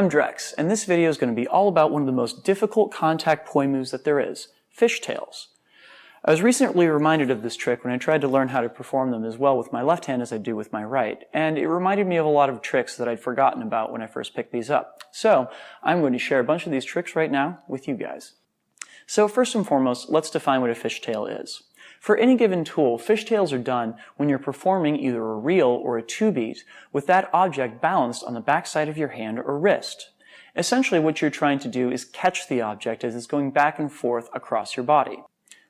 I'm Drex, and this video is going to be all about one of the most difficult contact poi moves that there is, fishtails. I was recently reminded of this trick when I tried to learn how to perform them as well with my left hand as I do with my right, and it reminded me of a lot of tricks that I'd forgotten about when I first picked these up. So, I'm going to share a bunch of these tricks right now with you guys. So first and foremost, let's define what a fishtail is. For any given tool, fishtails are done when you're performing either a reel or a two beat with that object balanced on the backside of your hand or wrist. Essentially what you're trying to do is catch the object as it's going back and forth across your body.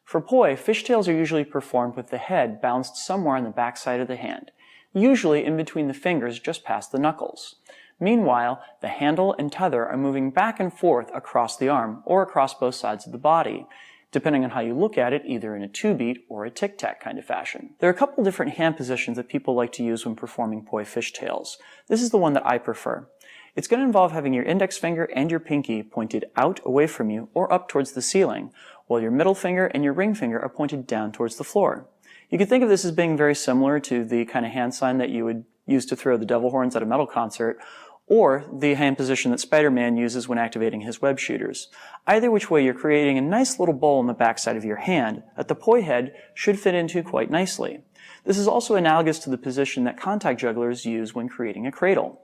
For poi, fishtails are usually performed with the head balanced somewhere on the backside of the hand, usually in between the fingers just past the knuckles. Meanwhile, the handle and tether are moving back and forth across the arm or across both sides of the body, depending on how you look at it, either in a two-beat or a tic-tac kind of fashion. There are a couple different hand positions that people like to use when performing poi fishtails. This is the one that I prefer. It's going to involve having your index finger and your pinky pointed out away from you or up towards the ceiling, while your middle finger and your ring finger are pointed down towards the floor. You can think of this as being very similar to the kind of hand sign that you would use to throw the devil horns at a metal concert, or the hand position that Spider-Man uses when activating his web shooters. Either which way, you're creating a nice little bowl on the backside of your hand that the poi head should fit into quite nicely. This is also analogous to the position that contact jugglers use when creating a cradle.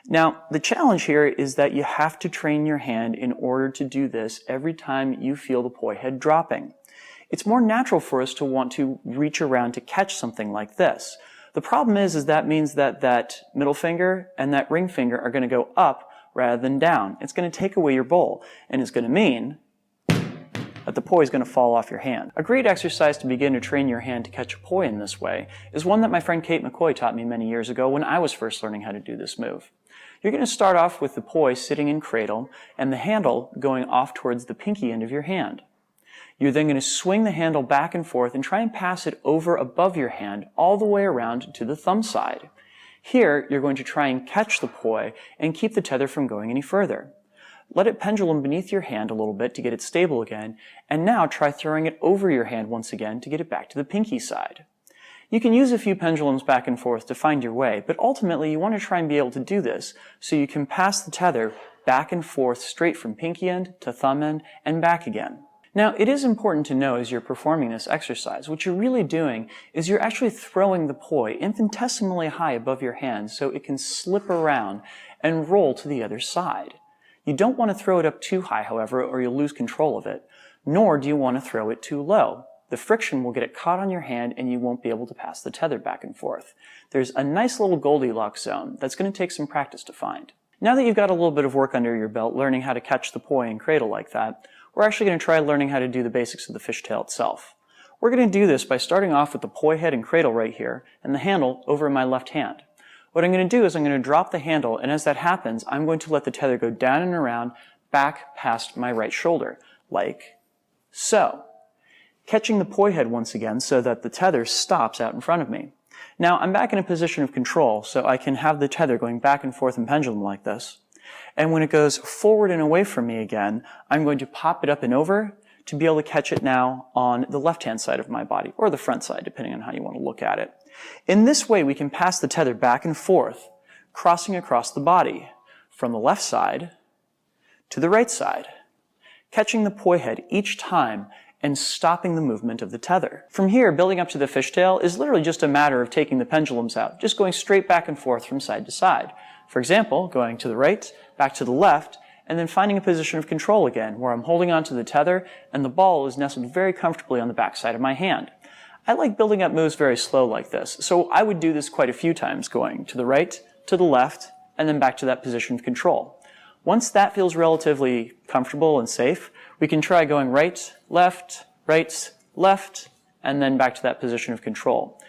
Now, the challenge here is that you have to train your hand in order to do this every time you feel the poi head dropping. It's more natural for us to want to reach around to catch something like this. The problem is that means that that middle finger and that ring finger are going to go up rather than down. It's going to take away your bowl, and it's going to mean that the poi is going to fall off your hand. A great exercise to begin to train your hand to catch a poi in this way is one that my friend Kate McCoy taught me many years ago when I was first learning how to do this move. You're going to start off with the poi sitting in cradle and the handle going off towards the pinky end of your hand. You're then going to swing the handle back and forth and try and pass it over above your hand all the way around to the thumb side. Here, you're going to try and catch the poi and keep the tether from going any further. Let it pendulum beneath your hand a little bit to get it stable again, and now try throwing it over your hand once again to get it back to the pinky side. You can use a few pendulums back and forth to find your way, but ultimately you want to try and be able to do this so you can pass the tether back and forth straight from pinky end to thumb end and back again. Now, it is important to know as you're performing this exercise, what you're really doing is you're actually throwing the poi infinitesimally high above your hand so it can slip around and roll to the other side. You don't want to throw it up too high, however, or you'll lose control of it, nor do you want to throw it too low. The friction will get it caught on your hand and you won't be able to pass the tether back and forth. There's a nice little Goldilocks zone that's going to take some practice to find. Now that you've got a little bit of work under your belt learning how to catch the poi and cradle like that, we're actually going to try learning how to do the basics of the fishtail itself. We're going to do this by starting off with the poi head and cradle right here and the handle over in my left hand. What I'm going to do is I'm going to drop the handle, and as that happens, I'm going to let the tether go down and around back past my right shoulder, like so. Catching the poi head once again so that the tether stops out in front of me. Now, I'm back in a position of control, so I can have the tether going back and forth in pendulum like this. And when it goes forward and away from me again, I'm going to pop it up and over to be able to catch it now on the left-hand side of my body, or the front side, depending on how you want to look at it. In this way, we can pass the tether back and forth, crossing across the body, from the left side to the right side, catching the poi head each time and stopping the movement of the tether. From here, building up to the fishtail is literally just a matter of taking the pendulums out, just going straight back and forth from side to side. For example, going to the right, back to the left, and then finding a position of control again, where I'm holding onto the tether and the ball is nestled very comfortably on the back side of my hand. I like building up moves very slow like this, so I would do this quite a few times, going to the right, to the left, and then back to that position of control. Once that feels relatively comfortable and safe, we can try going right, left, and then back to that position of control.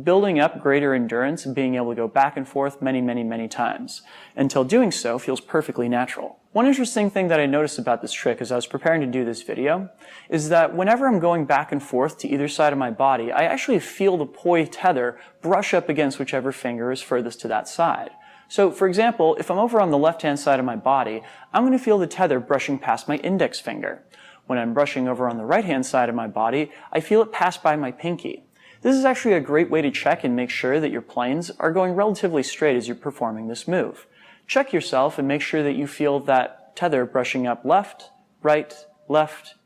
Building up greater endurance and being able to go back and forth many times, until doing so feels perfectly natural. One interesting thing that I noticed about this trick as I was preparing to do this video is that whenever I'm going back and forth to either side of my body, I actually feel the poi tether brush up against whichever finger is furthest to that side. So, for example, if I'm over on the left-hand side of my body, I'm going to feel the tether brushing past my index finger. When I'm brushing over on the right-hand side of my body, I feel it pass by my pinky. This is actually a great way to check and make sure that your planes are going relatively straight as you're performing this move. Check yourself and make sure that you feel that tether brushing up left,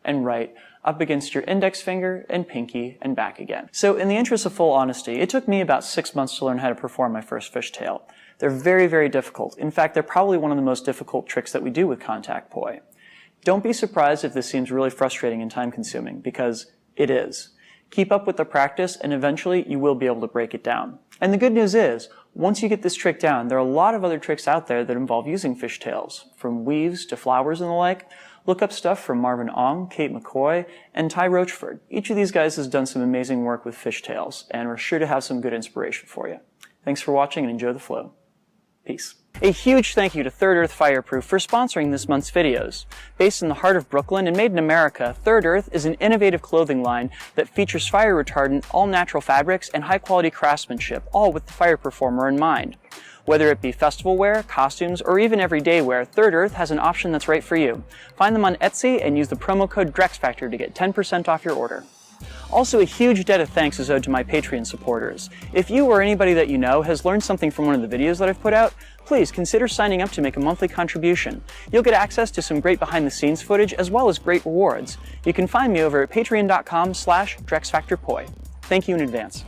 and right, up against your index finger and pinky and back again. So in the interest of full honesty, it took me about 6 months to learn how to perform my first fishtail. They're very, very difficult. In fact, they're probably one of the most difficult tricks that we do with contact poi. Don't be surprised if this seems really frustrating and time-consuming, because it is. Keep up with the practice, and eventually you will be able to break it down. And the good news is, once you get this trick down, there are a lot of other tricks out there that involve using fishtails, from weaves to flowers and the like. Look up stuff from Marvin Ong, Kate McCoy, and Ty Rochford. Each of these guys has done some amazing work with fishtails, and we're sure to have some good inspiration for you. Thanks for watching and enjoy the flow. Peace. A huge thank you to Third Earth Fireproof for sponsoring this month's videos. Based in the heart of Brooklyn and made in America, Third Earth is an innovative clothing line that features fire retardant, all natural fabrics, and high quality craftsmanship, all with the fire performer in mind. Whether it be festival wear, costumes, or even everyday wear, Third Earth has an option that's right for you. Find them on Etsy and use the promo code DrexFactor to get 10% off your order. Also, a huge debt of thanks is owed to my Patreon supporters. If you or anybody that you know has learned something from one of the videos that I've put out, please consider signing up to make a monthly contribution. You'll get access to some great behind-the-scenes footage as well as great rewards. You can find me over at patreon.com/DrexFactorPoi. Thank you in advance.